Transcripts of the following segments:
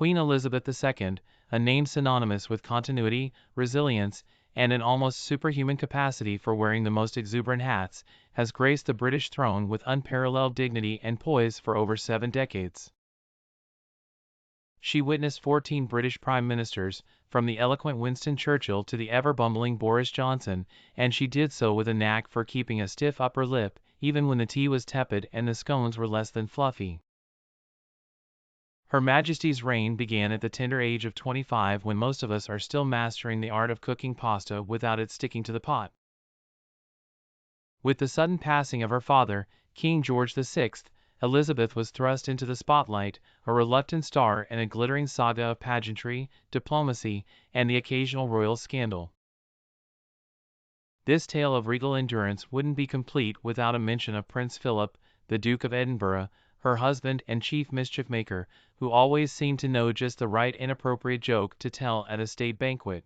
Queen Elizabeth II, a name synonymous with continuity, resilience, and an almost superhuman capacity for wearing the most exuberant hats, has graced the British throne with unparalleled dignity and poise for over 7 decades. She witnessed 14 British prime ministers, from the eloquent Winston Churchill to the ever-bumbling Boris Johnson, and she did so with a knack for keeping a stiff upper lip, even when the tea was tepid and the scones were less than fluffy. Her Majesty's reign began at the tender age of 25, when most of us are still mastering the art of cooking pasta without it sticking to the pot. With the sudden passing of her father, King George VI, Elizabeth was thrust into the spotlight, a reluctant star in a glittering saga of pageantry, diplomacy, and the occasional royal scandal. This tale of regal endurance wouldn't be complete without a mention of Prince Philip, the Duke of Edinburgh, her husband and chief mischief-maker, who always seemed to know just the right inappropriate joke to tell at a state banquet.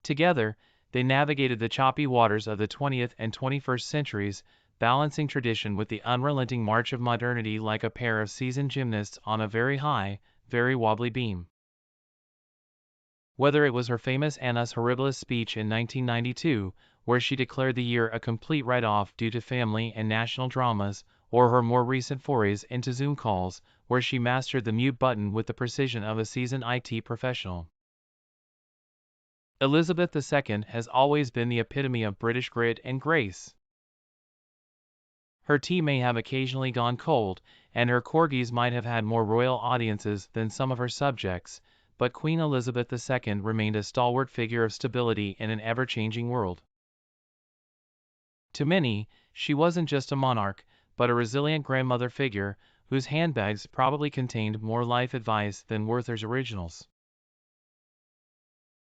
Together, they navigated the choppy waters of the 20th and 21st centuries, balancing tradition with the unrelenting march of modernity like a pair of seasoned gymnasts on a very high, very wobbly beam. Whether it was her famous Annus Horribilis speech in 1992, where she declared the year a complete write-off due to family and national dramas, or her more recent forays into Zoom calls, where she mastered the mute button with the precision of a seasoned IT professional. Elizabeth II has always been the epitome of British grit and grace. Her tea may have occasionally gone cold, and her corgis might have had more royal audiences than some of her subjects, but Queen Elizabeth II remained a stalwart figure of stability in an ever-changing world. To many, she wasn't just a monarch, but a resilient grandmother figure, whose handbags probably contained more life advice than Werther's originals.